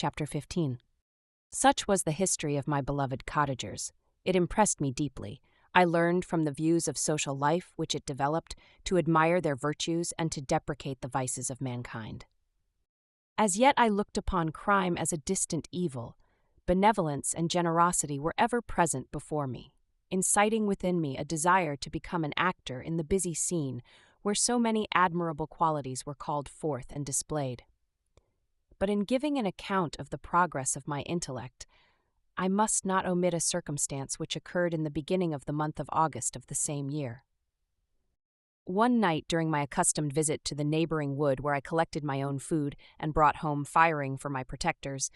Chapter 15. Such was the history of my beloved cottagers. It impressed me deeply. I learned from the views of social life which it developed to admire their virtues and to deprecate the vices of mankind. As yet I looked upon crime as a distant evil. Benevolence and generosity were ever present before me, inciting within me a desire to become an actor in the busy scene where so many admirable qualities were called forth and displayed. But in giving an account of the progress of my intellect, I must not omit a circumstance which occurred in the beginning of the month of August of the same year. One night during my accustomed visit to the neighboring wood where I collected my own food and brought home firing for my protectors,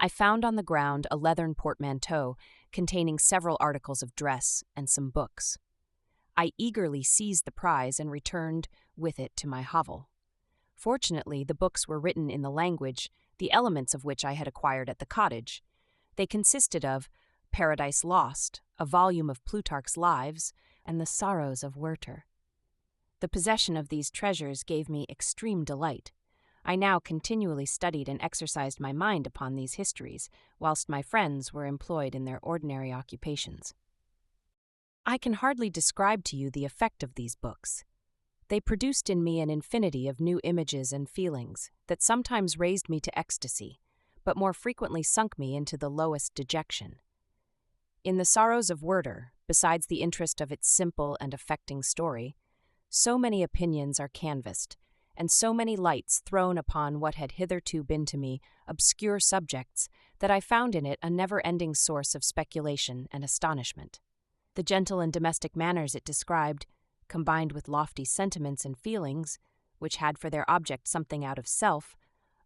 I found on the ground a leathern portmanteau containing several articles of dress and some books. I eagerly seized the prize and returned with it to my hovel. Fortunately, the books were written in the language, the elements of which I had acquired at the cottage. They consisted of Paradise Lost, a volume of Plutarch's Lives, and The Sorrows of Werther. The possession of these treasures gave me extreme delight. I now continually studied and exercised my mind upon these histories, whilst my friends were employed in their ordinary occupations. I can hardly describe to you the effect of these books. They produced in me an infinity of new images and feelings that sometimes raised me to ecstasy, but more frequently sunk me into the lowest dejection. In The Sorrows of Werther, besides the interest of its simple and affecting story, so many opinions are canvassed, and so many lights thrown upon what had hitherto been to me obscure subjects, that I found in it a never-ending source of speculation and astonishment. The gentle and domestic manners it described, combined with lofty sentiments and feelings, which had for their object something out of self,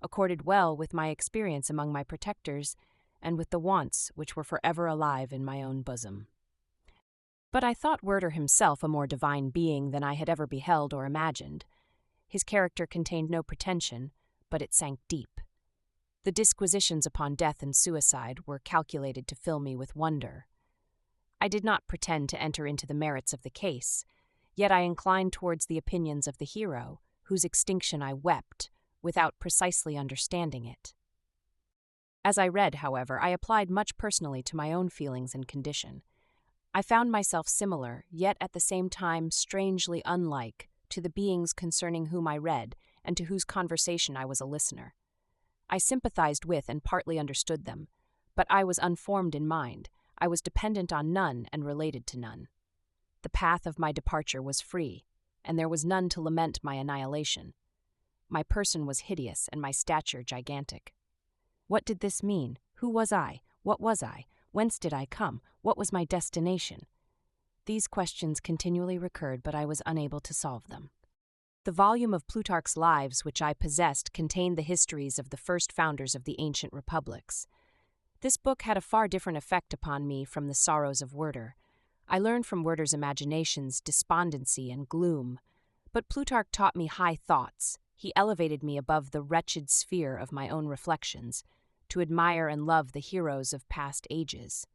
accorded well with my experience among my protectors, and with the wants which were forever alive in my own bosom. But I thought Werther himself a more divine being than I had ever beheld or imagined. His character contained no pretension, but it sank deep. The disquisitions upon death and suicide were calculated to fill me with wonder. I did not pretend to enter into the merits of the case, yet I inclined towards the opinions of the hero, whose extinction I wept, without precisely understanding it. As I read, however, I applied much personally to my own feelings and condition. I found myself similar, yet at the same time strangely unlike, to the beings concerning whom I read and to whose conversation I was a listener. I sympathized with and partly understood them, but I was unformed in mind. I was dependent on none and related to none. The path of my departure was free, and there was none to lament my annihilation. My person was hideous and my stature gigantic. What did this mean? Who was I? What was I? Whence did I come? What was my destination? These questions continually recurred, but I was unable to solve them. The volume of Plutarch's Lives which I possessed contained the histories of the first founders of the ancient republics. This book had a far different effect upon me from The Sorrows of Werther. I learned from Werther's imaginations despondency and gloom, but Plutarch taught me high thoughts. He elevated me above the wretched sphere of my own reflections, to admire and love the heroes of past ages.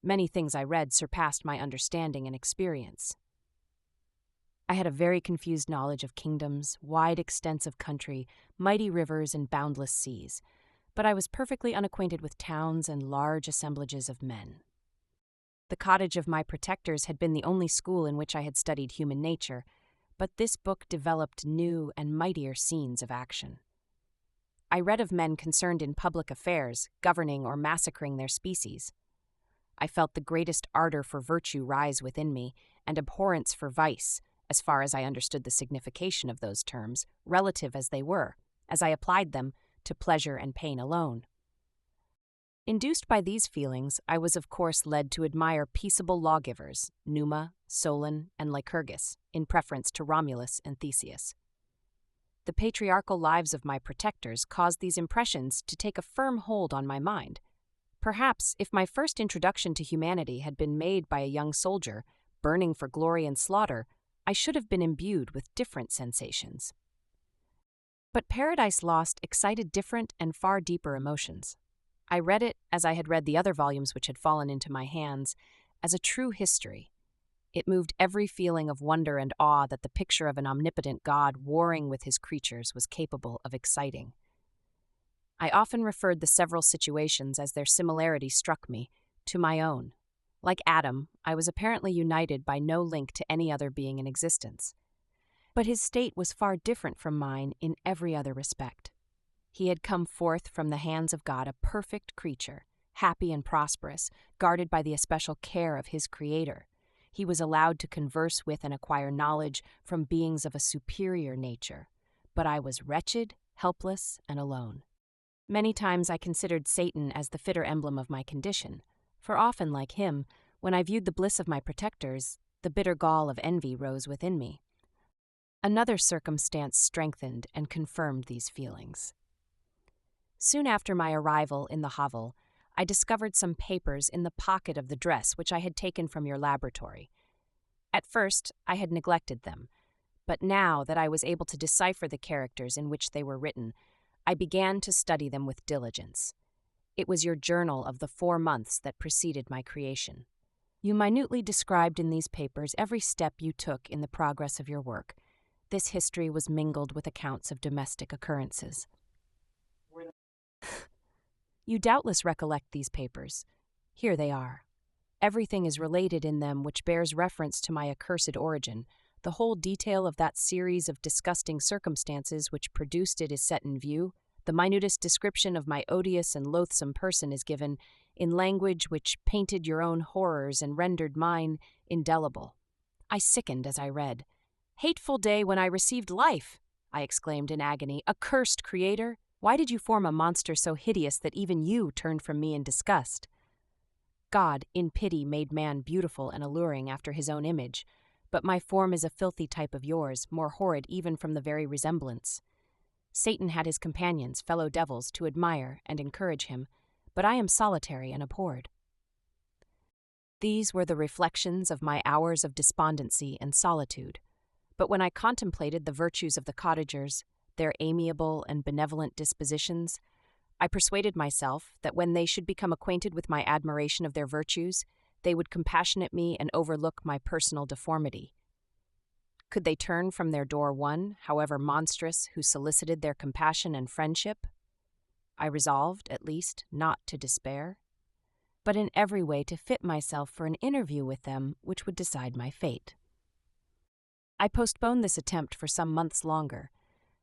Many things I read surpassed my understanding and experience. I had a very confused knowledge of kingdoms, wide extents of country, mighty rivers, and boundless seas, but I was perfectly unacquainted with towns and large assemblages of men. The cottage of my protectors had been the only school in which I had studied human nature, but this book developed new and mightier scenes of action. I read of men concerned in public affairs, governing or massacring their species. I felt the greatest ardor for virtue rise within me, and abhorrence for vice, as far as I understood the signification of those terms, relative as they were, as I applied them to pleasure and pain alone. Induced by these feelings, I was of course led to admire peaceable lawgivers, Numa, Solon, and Lycurgus, in preference to Romulus and Theseus. The patriarchal lives of my protectors caused these impressions to take a firm hold on my mind. Perhaps, if my first introduction to humanity had been made by a young soldier, burning for glory and slaughter, I should have been imbued with different sensations. But Paradise Lost excited different and far deeper emotions. I read it, as I had read the other volumes which had fallen into my hands, as a true history. It moved every feeling of wonder and awe that the picture of an omnipotent God warring with his creatures was capable of exciting. I often referred the several situations as their similarity struck me, to my own. Like Adam, I was apparently united by no link to any other being in existence. But his state was far different from mine in every other respect. He had come forth from the hands of God a perfect creature, happy and prosperous, guarded by the especial care of his Creator. He was allowed to converse with and acquire knowledge from beings of a superior nature. But I was wretched, helpless, and alone. Many times I considered Satan as the fitter emblem of my condition, for often, like him, when I viewed the bliss of my protectors, the bitter gall of envy rose within me. Another circumstance strengthened and confirmed these feelings. Soon after my arrival in the hovel, I discovered some papers in the pocket of the dress which I had taken from your laboratory. At first, I had neglected them, but now that I was able to decipher the characters in which they were written, I began to study them with diligence. It was your journal of the 4 months that preceded my creation. You minutely described in these papers every step you took in the progress of your work. This history was mingled with accounts of domestic occurrences. You doubtless recollect these papers. Here they are. Everything is related in them which bears reference to my accursed origin. The whole detail of that series of disgusting circumstances which produced it is set in view. The minutest description of my odious and loathsome person is given, in language which painted your own horrors and rendered mine indelible. I sickened as I read. "Hateful day when I received life!" I exclaimed in agony. "Accursed Creator! Why did you form a monster so hideous that even you turned from me in disgust?" God, in pity, made man beautiful and alluring after his own image, but my form is a filthy type of yours, more horrid even from the very resemblance. Satan had his companions, fellow devils, to admire and encourage him, but I am solitary and abhorred. These were the reflections of my hours of despondency and solitude, but when I contemplated the virtues of the cottagers, their amiable and benevolent dispositions, I persuaded myself that when they should become acquainted with my admiration of their virtues, they would compassionate me and overlook my personal deformity. Could they turn from their door one, however monstrous, who solicited their compassion and friendship? I resolved, at least, not to despair, but in every way to fit myself for an interview with them which would decide my fate. I postponed this attempt for some months longer,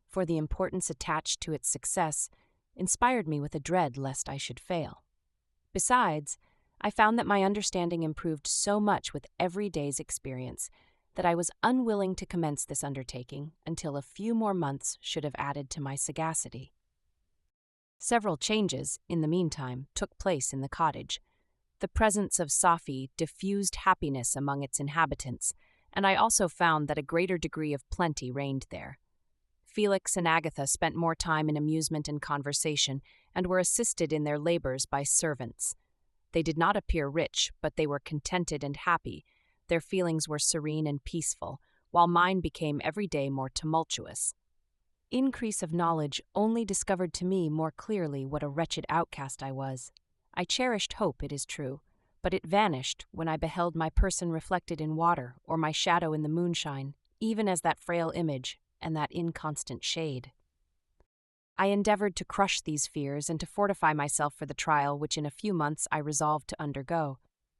for the importance attached to its success inspired me with a dread lest I should fail. Besides, I found that my understanding improved so much with every day's experience that I was unwilling to commence this undertaking until a few more months should have added to my sagacity. Several changes, in the meantime, took place in the cottage. The presence of Safie diffused happiness among its inhabitants, and I also found that a greater degree of plenty reigned there. Felix and Agatha spent more time in amusement and conversation, and were assisted in their labors by servants. They did not appear rich, but they were contented and happy. Their feelings were serene and peaceful, while mine became every day more tumultuous. Increase of knowledge only discovered to me more clearly what a wretched outcast I was. I cherished hope, it is true, but it vanished when I beheld my person reflected in water or my shadow in the moonshine, even as that frail image and that inconstant shade. I endeavored to crush these fears and to fortify myself for the trial which in a few months I resolved to undergo,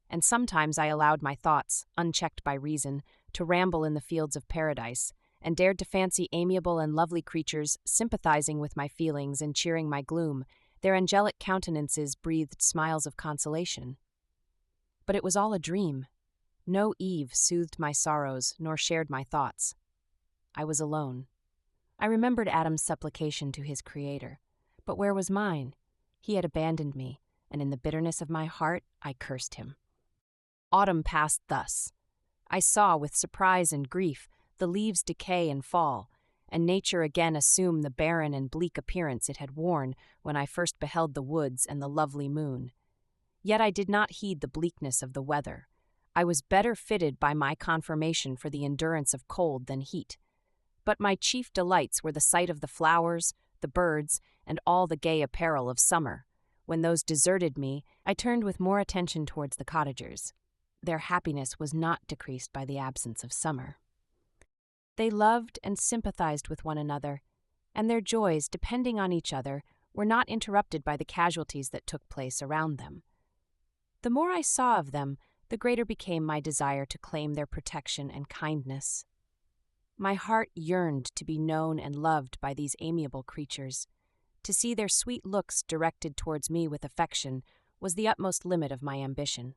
and sometimes I allowed my thoughts, unchecked by reason, to ramble in the fields of paradise, and dared to fancy amiable and lovely creatures sympathizing with my feelings and cheering my gloom. Their angelic countenances breathed smiles of consolation. But it was all a dream. No Eve soothed my sorrows nor shared my thoughts. I was alone. I remembered Adam's supplication to his Creator, but where was mine? He had abandoned me, and in the bitterness of my heart I cursed him. Autumn passed thus. I saw with surprise and grief the leaves decay and fall, and nature again assume the barren and bleak appearance it had worn when I first beheld the woods and the lovely moon. Yet I did not heed the bleakness of the weather. I was better fitted by my conformation for the endurance of cold than heat. But my chief delights were the sight of the flowers, the birds, and all the gay apparel of summer. When those deserted me, I turned with more attention towards the cottagers. Their happiness was not decreased by the absence of summer. They loved and sympathized with one another, and their joys, depending on each other, were not interrupted by the casualties that took place around them. The more I saw of them, the greater became my desire to claim their protection and kindness. My heart yearned to be known and loved by these amiable creatures. To see their sweet looks directed towards me with affection was the utmost limit of my ambition.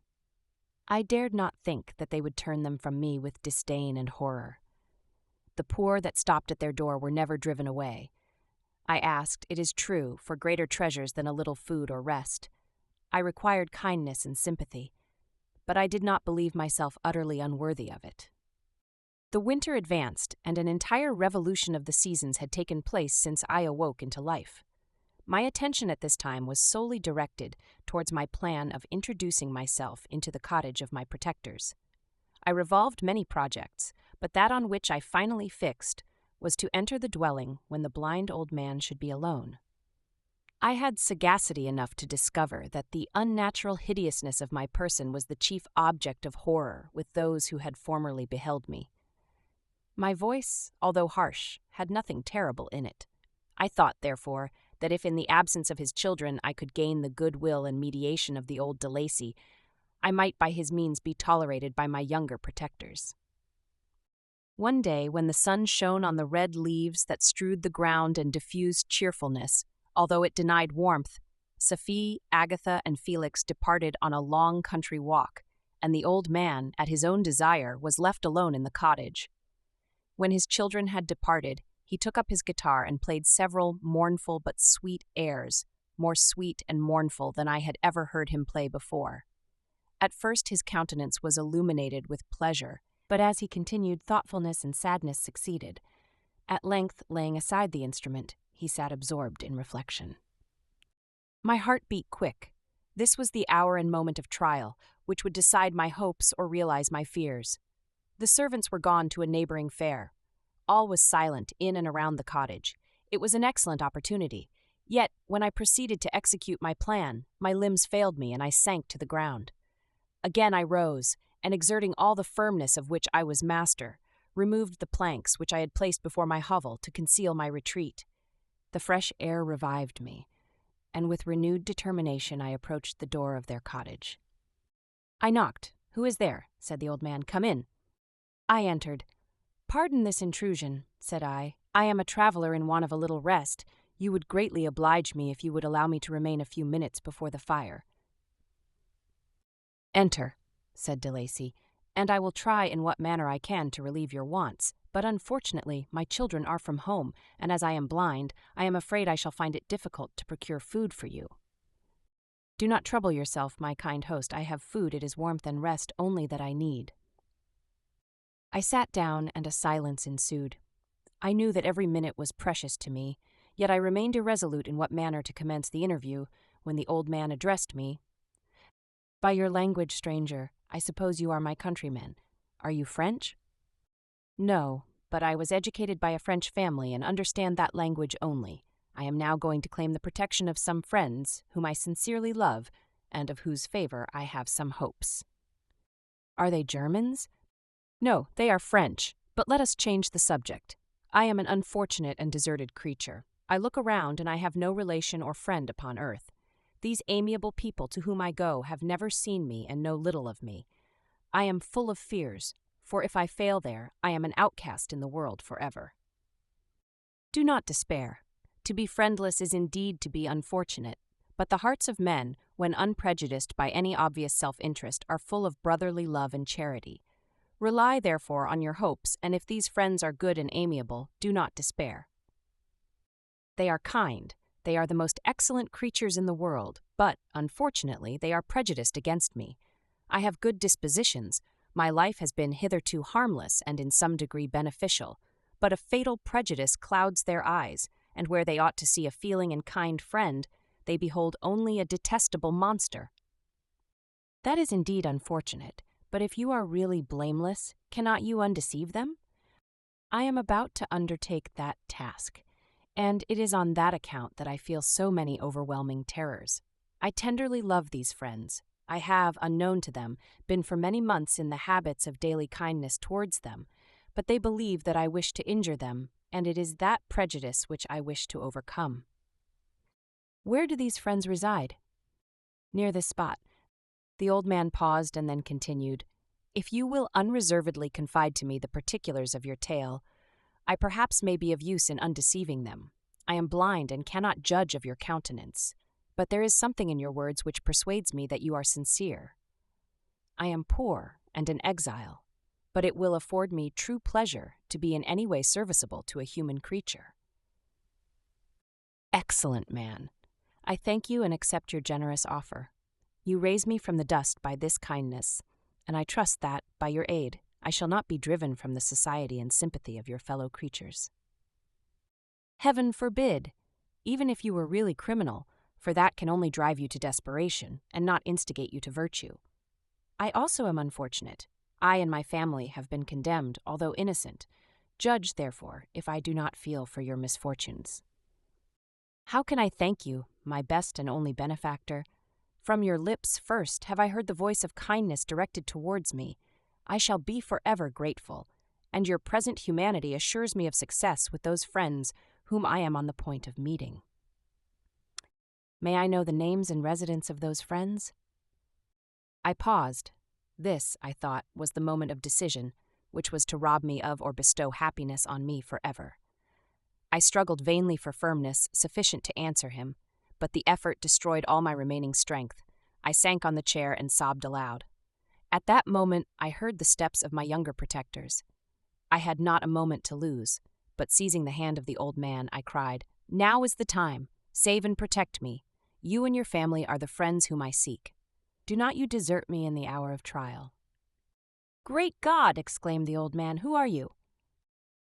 I dared not think that they would turn them from me with disdain and horror. The poor that stopped at their door were never driven away. I asked, it is true, for greater treasures than a little food or rest. I required kindness and sympathy, but I did not believe myself utterly unworthy of it. The winter advanced, and an entire revolution of the seasons had taken place since I awoke into life. My attention at this time was solely directed towards my plan of introducing myself into the cottage of my protectors. I revolved many projects, but that on which I finally fixed was to enter the dwelling when the blind old man should be alone. I had sagacity enough to discover that the unnatural hideousness of my person was the chief object of horror with those who had formerly beheld me. My voice, although harsh, had nothing terrible in it. I thought, therefore, that if in the absence of his children I could gain the goodwill and mediation of the old de Lacy, I might by his means be tolerated by my younger protectors. One day, when the sun shone on the red leaves that strewed the ground and diffused cheerfulness, although it denied warmth, Sophie, Agatha, and Felix departed on a long country walk, and the old man, at his own desire, was left alone in the cottage. When his children had departed, he took up his guitar and played several mournful but sweet airs, more sweet and mournful than I had ever heard him play before. At first his countenance was illuminated with pleasure, but as he continued, thoughtfulness and sadness succeeded. At length, laying aside the instrument, he sat absorbed in reflection. My heart beat quick. This was the hour and moment of trial, which would decide my hopes or realize my fears. The servants were gone to a neighboring fair. All was silent in and around the cottage. It was an excellent opportunity. Yet, when I proceeded to execute my plan, my limbs failed me and I sank to the ground. Again I rose, and exerting all the firmness of which I was master, removed the planks which I had placed before my hovel to conceal my retreat. The fresh air revived me, and with renewed determination I approached the door of their cottage. I knocked. "Who is there?" said the old man. "Come in." I entered. "Pardon this intrusion," said I. "I am a traveler in want of a little rest. You would greatly oblige me if you would allow me to remain a few minutes before the fire." "Enter," said de Lacy, "and I will try in what manner I can to relieve your wants. But unfortunately, my children are from home, and as I am blind, I am afraid I shall find it difficult to procure food for you." "Do not trouble yourself, my kind host. I have food, it is warmth and rest only that I need." I sat down, and a silence ensued. I knew that every minute was precious to me, yet I remained irresolute in what manner to commence the interview, when the old man addressed me. "By your language, stranger, I suppose you are my countrymen. Are you French?" "No, but I was educated by a French family and understand that language only. I am now going to claim the protection of some friends whom I sincerely love, and of whose favor I have some hopes." "Are they Germans?" "No, they are French, but let us change the subject. I am an unfortunate and deserted creature. I look around and I have no relation or friend upon earth. These amiable people to whom I go have never seen me and know little of me. I am full of fears, for if I fail there, I am an outcast in the world forever." "Do not despair. To be friendless is indeed to be unfortunate, but the hearts of men, when unprejudiced by any obvious self-interest, are full of brotherly love and charity. Rely, therefore, on your hopes, and if these friends are good and amiable, do not despair. They are kind. They are the most excellent creatures in the world, but, unfortunately, they are prejudiced against me. I have good dispositions. My life has been hitherto harmless and in some degree beneficial, but a fatal prejudice clouds their eyes, and where they ought to see a feeling and kind friend, they behold only a detestable monster. That is indeed unfortunate, but if you are really blameless, cannot you undeceive them? I am about to undertake that task, and it is on that account that I feel so many overwhelming terrors. I tenderly love these friends. I have, unknown to them, been for many months in the habits of daily kindness towards them, but they believe that I wish to injure them, and it is that prejudice which I wish to overcome. Where do these friends reside? Near this spot. The old man paused and then continued, If you will unreservedly confide to me the particulars of your tale, I perhaps may be of use in undeceiving them. I am blind and cannot judge of your countenance, but there is something in your words which persuades me that you are sincere. I am poor and an exile, but it will afford me true pleasure to be in any way serviceable to a human creature. Excellent man. I thank you and accept your generous offer. You raise me from the dust by this kindness, and I trust that, by your aid, I shall not be driven from the society and sympathy of your fellow creatures. Heaven forbid! Even if you were really criminal, for that can only drive you to desperation and not instigate you to virtue. I also am unfortunate. I and my family have been condemned, although innocent. Judge, therefore, if I do not feel for your misfortunes. How can I thank you, my best and only benefactor? From your lips first have I heard the voice of kindness directed towards me. I shall be forever grateful, and your present humanity assures me of success with those friends whom I am on the point of meeting. May I know the names and residence of those friends? I paused. This, I thought, was the moment of decision, which was to rob me of or bestow happiness on me forever. I struggled vainly for firmness sufficient to answer him, but the effort destroyed all my remaining strength. I sank on the chair and sobbed aloud. At that moment, I heard the steps of my younger protectors. I had not a moment to lose, but seizing the hand of the old man, I cried, Now is the time. Save and protect me. You and your family are the friends whom I seek. Do not you desert me in the hour of trial. Great God! Exclaimed the old man. Who are you?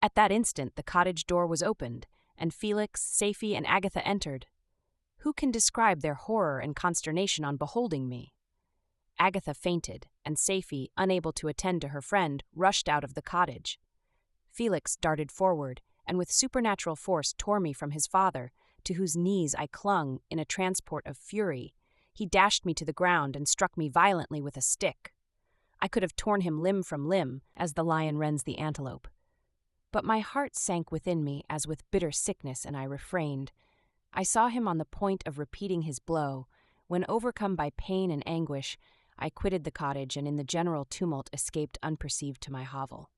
At that instant, the cottage door was opened, and Felix, Safie, and Agatha entered. Who can describe their horror and consternation on beholding me? Agatha fainted, and Safie, unable to attend to her friend, rushed out of the cottage. Felix darted forward, and with supernatural force tore me from his father, to whose knees I clung in a transport of fury. He dashed me to the ground and struck me violently with a stick. I could have torn him limb from limb, as the lion rends the antelope. But my heart sank within me as with bitter sickness, and I refrained. I saw him on the point of repeating his blow, when, overcome by pain and anguish, I quitted the cottage and in the general tumult escaped unperceived to my hovel.